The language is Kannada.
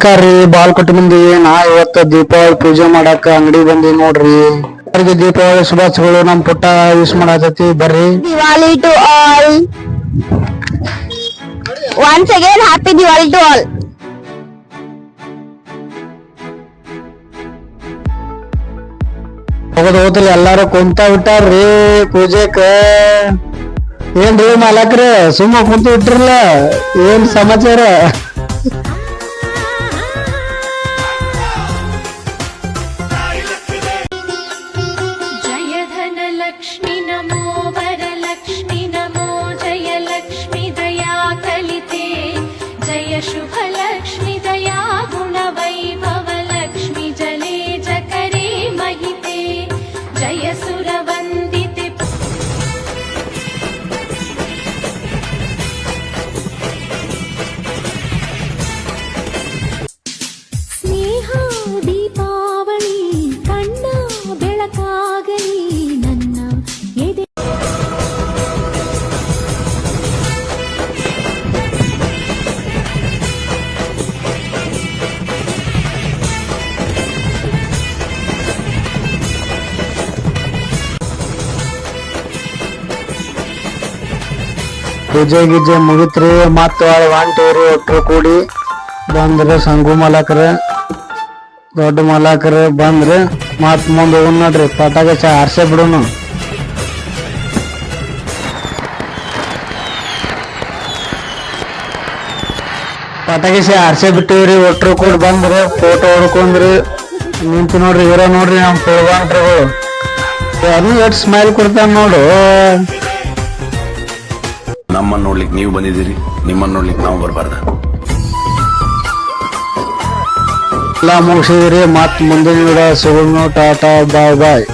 ನಮಸ್ಕಾರ ರೀ ಬಾಲ್ಕೊಟ್ಟ ಮಂದಿ ನಾ ಇವತ್ತ ದೀಪಾವಳಿ ಪೂಜೆ ಮಾಡಾಕ ಅಂಗಡಿ ಬಂದಿ ನೋಡ್ರಿ. ಅವ್ರಿಗೆ ದೀಪಾವಳಿ ಶುಭಾಶಯಗಳು. ನಮ್ ಪುಟ್ಟ ಯೂಸ್ ಮಾಡತೈತಿ ಬರ್ರಿ. Diwali to all. Once again, happy Diwali to all. ಹೋಗದ ಎಲ್ಲಾರು ಕುಂತ ಬಿಟ್ಟಾರ್ರಿ ಪೂಜೆಕ. ಏನ್ರಿ ಮಾಲಕ್ರ ಸುಮ್ಮ ಕುಂತ ಬಿಟ್ರಲ್ಲ, ಏನ್ ಸಮಾಚಾರ? लक्ष्मी नमो वरलक्ष्मी नमो जय लक्ष्मी दया कलिते जय शुभ लक्ष्मी दया गुण वैभव लक्ष्मी जले जकरे महिते जय सुरवन्दिते स्नेह दीपावಳಿ ಕಣ್ಣ ಬೆಳಕಾಗಲಿ ಪೂಜೆ ಗೀಜೆ ಮುಗಿತ್ರಿ. ಮತ್ತ ಹೊಂಟೇವ್ರಿ ಒಟ್ರು ಕೂಡಿ ಬಂದ್ರ ಸಂಗು ಮಲಾಕರ ದೊಡ್ಡ ಮಲಾಕರ ಬಂದ್ರ ಮತ್ ಮುಂದ ಹೋಗ್ ನೋಡ್ರಿ. ಪಟಾಕಿ ಆರ್ಸೆ ಬಿಡುನು. ಪಟಾಕಿ ಆರ್ಸೆ ಬಿಟ್ಟಿವ್ರಿ. ಒಟ್ರು ಕೂಡಿ ಬಂದ್ರ ಫೋಟೋ ಹೊಡ್ಕೊಂಡ್ರಿ. ನಿಂತು ನೋಡ್ರಿ ಹೀರೋ ನೋಡ್ರಿ ನಮ್ ಪೋಳ್ವಾಂಟ್ರಿಗಳು. ಯಾರು ಎಷ್ಟ್ ಸ್ಮೈಲ್ ಕೊಡ್ತಾನ ನೋಡು. ನಮ್ಮನ್ನ ನೋಡ್ಲಿಕ್ಕೆ ನೀವು ಬಂದಿದ್ದೀರಿ, ನಿಮ್ಮನ್ನ ನೋಡ್ಲಿಕ್ಕೆ ನಾವು ಬರಬಾರ್ದ? ಎಲ್ಲ ಮುಗಿಸಿದ್ರಿ. ಮತ್ ಮುಂದಿನ ವಿಡಿಯೋ ಸಿಗೋಣ. ಟಾಟಾ ಬಾಯ್ ಬಾಯ್.